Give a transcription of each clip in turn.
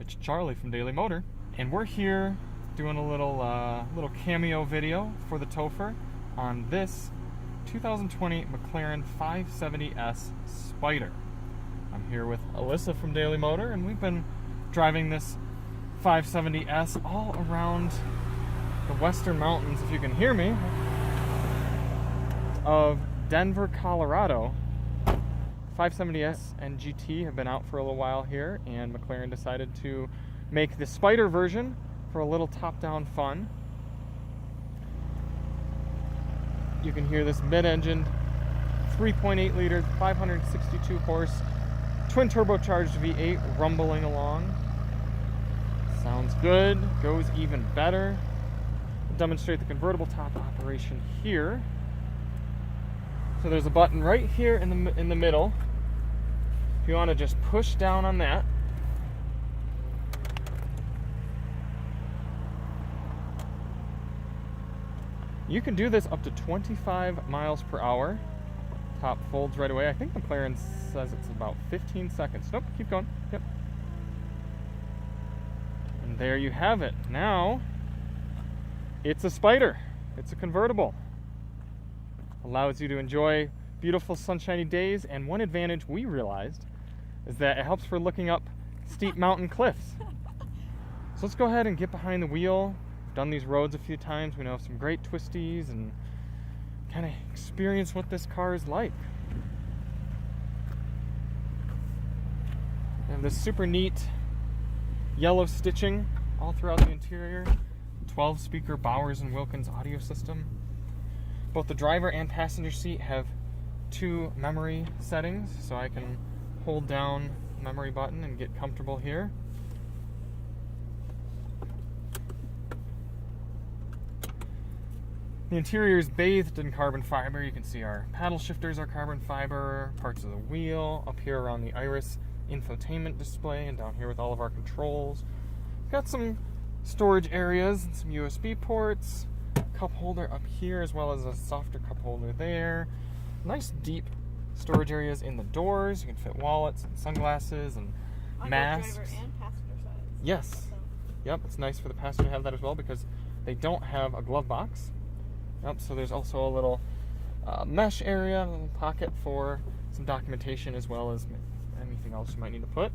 It's Charlie from Daily Motor, and we're here doing a little cameo video for the Topher on this 2020 McLaren 570S Spider. I'm here with Alyssa from Daily Motor, and we've been driving this 570S all around the western mountains, if you can hear me, of Denver, Colorado. 570S and GT have been out for a little while here, and McLaren decided to make the Spider version for a little top-down fun. You can hear this mid-engined 3.8 liter, 562 horse, twin turbocharged V8 rumbling along. Sounds good, goes even better. I'll demonstrate the convertible top operation here. So there's a button right here in the middle. If you want to just push down on that, you can do this up to 25 miles per hour. Top folds right away. I think McLaren says it's about 15 seconds. Nope, keep going. Yep. And there you have it. Now, it's a Spider. It's a convertible. Allows you to enjoy beautiful sunshiny days, and one advantage we realized is that it helps for looking up steep mountain cliffs. So let's go ahead and get behind the wheel. We've done these roads a few times. We know some great twisties and kind of experience what this car is like. We have this super neat yellow stitching all throughout the interior. 12-speaker Bowers & Wilkins audio system. Both the driver and passenger seat have 2 memory settings, so I can hold down the memory button and get comfortable here. The interior is bathed in carbon fiber. You can see our paddle shifters are carbon fiber, parts of the wheel, up here around the Iris infotainment display, and down here with all of our controls. Got some storage areas and some USB ports. Cup holder up here, as well as a softer cup holder there. Nice deep storage areas in the doors. You can fit wallets and sunglasses and masks. Driver and passenger side. Yes. So. Yep, it's nice for the passenger to have that as well, because they don't have a glove box. Yep, so there's also a little mesh area, a little pocket for some documentation, as well as anything else you might need to put.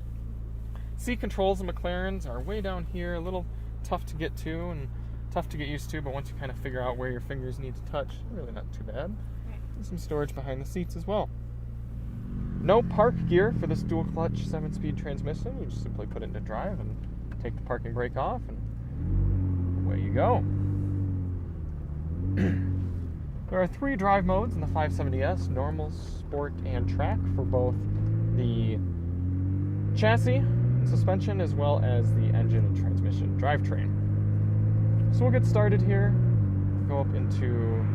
Seat controls in McLarens are way down here, a little tough to get to and tough to get used to, but once you kind of figure out where your fingers need to touch, really not too bad. Right. There's some storage behind the seats as well. No park gear for this dual clutch 7-speed transmission. You just simply put it into drive and take the parking brake off, and away you go. There are 3 drive modes in the 570S: normal, sport, and track for both the chassis and suspension, as well as the engine and transmission drivetrain. So we'll get started here. Go up into,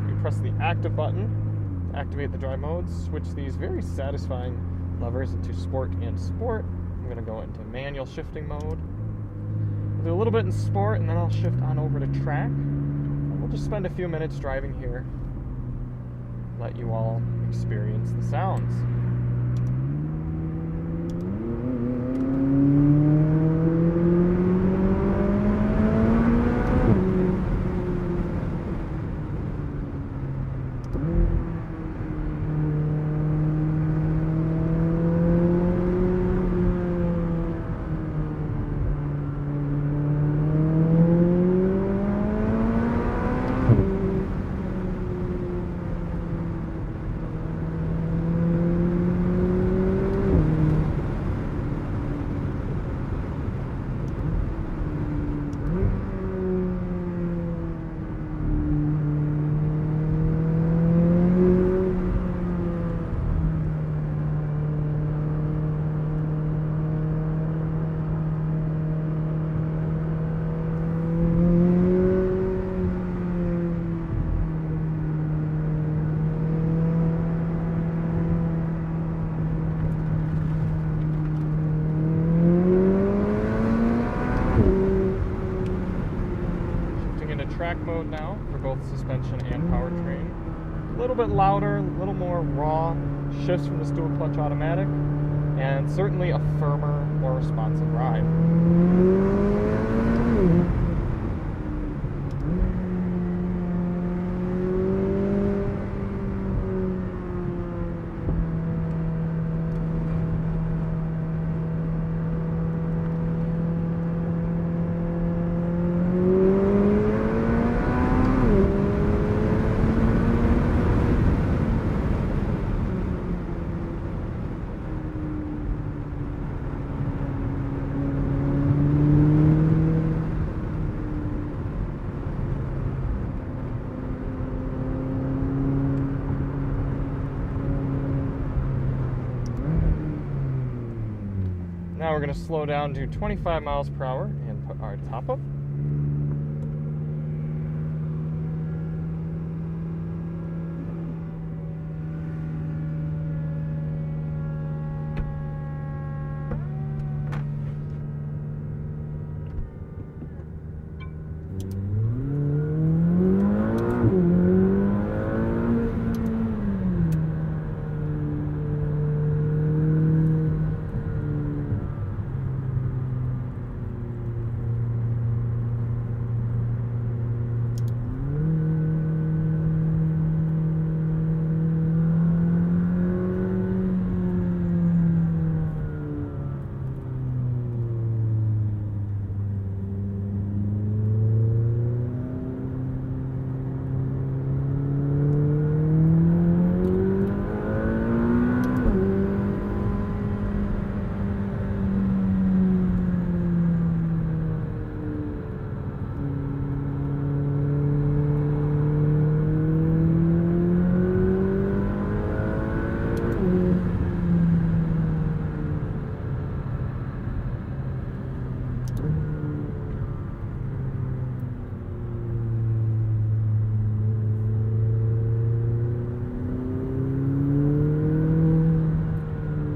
you press the active button to activate the drive modes. Switch these very satisfying levers into sport and sport. I'm going to go into manual shifting mode. I'll do a little bit in sport, and then I'll shift on over to track. And we'll just spend a few minutes driving here. Let you all experience the sounds. Track mode now for both suspension and powertrain. A little bit louder, a little more raw shifts from this dual clutch automatic, and certainly a firmer, more more responsive ride. Now we're going to slow down to 25 miles per hour and put our top up.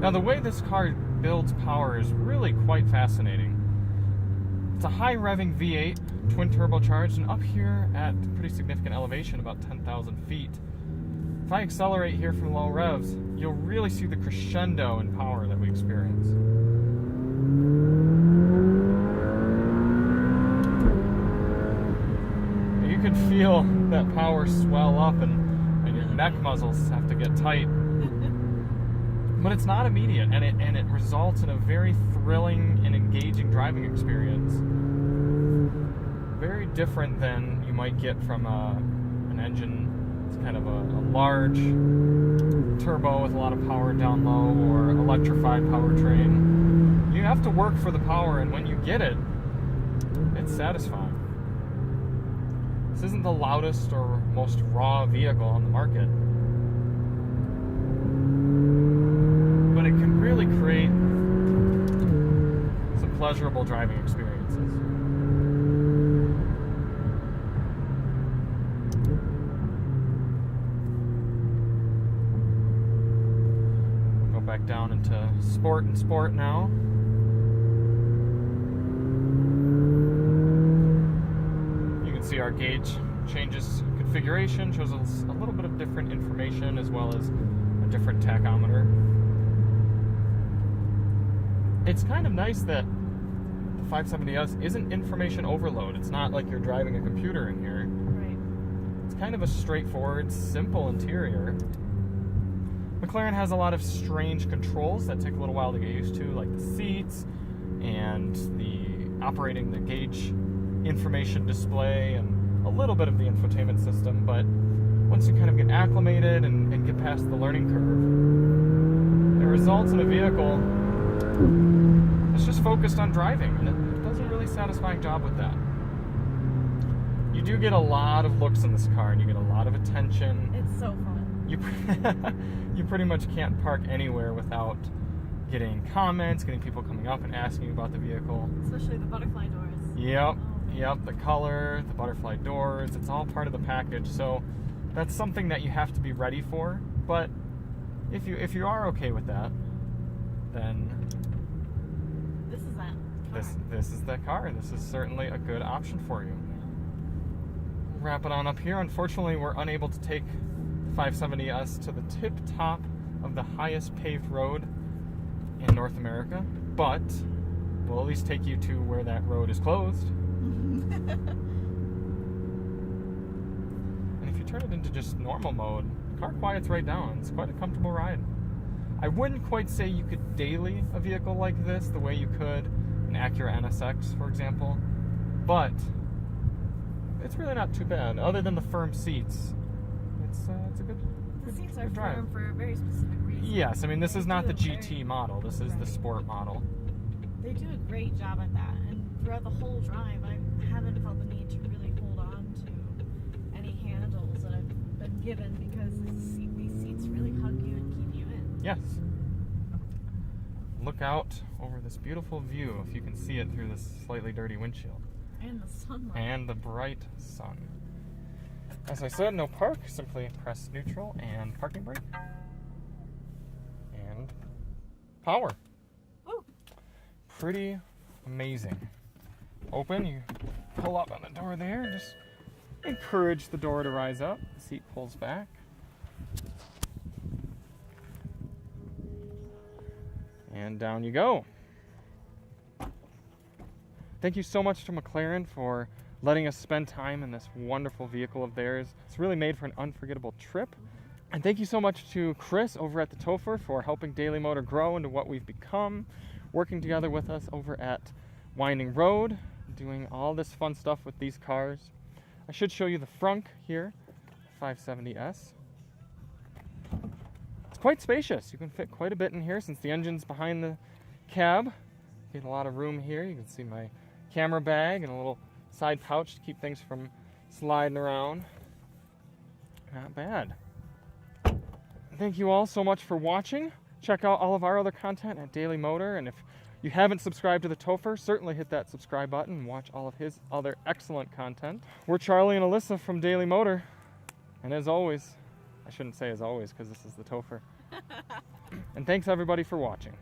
Now, the way this car builds power is really quite fascinating. It's a high revving V8, twin turbocharged, and up here at pretty significant elevation, about 10,000 feet. If I accelerate here from low revs, you'll really see the crescendo in power that we experience. You can feel that power swell up and your neck muscles have to get tight. But it's not immediate, and it results in a very thrilling and engaging driving experience. Very different than you might get from an engine. It's kind of a large turbo with a lot of power down low, or electrified powertrain. You have to work for the power, and when you get it, it's satisfying. This isn't the loudest or most raw vehicle on the market, but it can really create some pleasurable driving experiences. Go back down into sport and sport now. You can see our gauge changes configuration, shows us a little bit of different information as well as a different tachometer. It's kind of nice that the 570S isn't information overload. It's not like you're driving a computer in here. Right. It's kind of a straightforward, simple interior. McLaren has a lot of strange controls that take a little while to get used to, like the seats and the operating the gauge information display and a little bit of the infotainment system, but once you kind of get acclimated and get past the learning curve, it results in a vehicle that's just focused on driving, and it does a really satisfying job with that. You do get a lot of looks in this car, and you get a lot of attention. It's so fun. You pretty much can't park anywhere without getting comments, getting people coming up and asking about the vehicle. Especially the butterfly doors. Yep, yep, the color, the butterfly doors, it's all part of the package, so that's something that you have to be ready for, but if you are okay with that, then this is that car. This is that car, and this is certainly a good option for you. Wrap it on up here. Unfortunately, we're unable to take the 570S to the tip top of the highest paved road in North America, but we'll at least take you to where that road is closed. And if you turn it into just normal mode, the car quiets right down. It's quite a comfortable ride. I wouldn't quite say you could daily a vehicle like this the way you could an Acura NSX, for example, but it's really not too bad. Other than the firm seats, it's a good. The seats are good drive. firm for a very specific reason. Yes, I mean this is not the do a GT very- model. This is the Right. sport model. They do a great job at that, and throughout the whole drive, I haven't felt the need to really hold on to any handles that I've been given because these seats really hug you and keep you in. Yes. Look out over this beautiful view if you can see it through this slightly dirty windshield. And the sunlight. And the bright sun. As I said, no park, simply press neutral and parking brake. And power. Ooh. Pretty amazing. Open, you pull up on the door there, just encourage the door to rise up. The seat pulls back. And down you go. Thank you so much to McLaren for letting us spend time in this wonderful vehicle of theirs. It's really made for an unforgettable trip. And thank you so much to Chris over at the Topher for helping Daily Motor grow into what we've become, working together with us over at Winding Road, doing all this fun stuff with these cars. I should show you the frunk here, 570S. It's quite spacious. You can fit quite a bit in here since the engine's behind the cab. Get a lot of room here. You can see my camera bag and a little side pouch to keep things from sliding around. Not bad. Thank you all so much for watching. Check out all of our other content at Daily Motor, and if you haven't subscribed to the Topher, certainly hit that subscribe button and watch all of his other excellent content. We're Charlie and Alyssa from Daily Motor, and as always, I shouldn't say as always because this is the Topher. And thanks everybody for watching.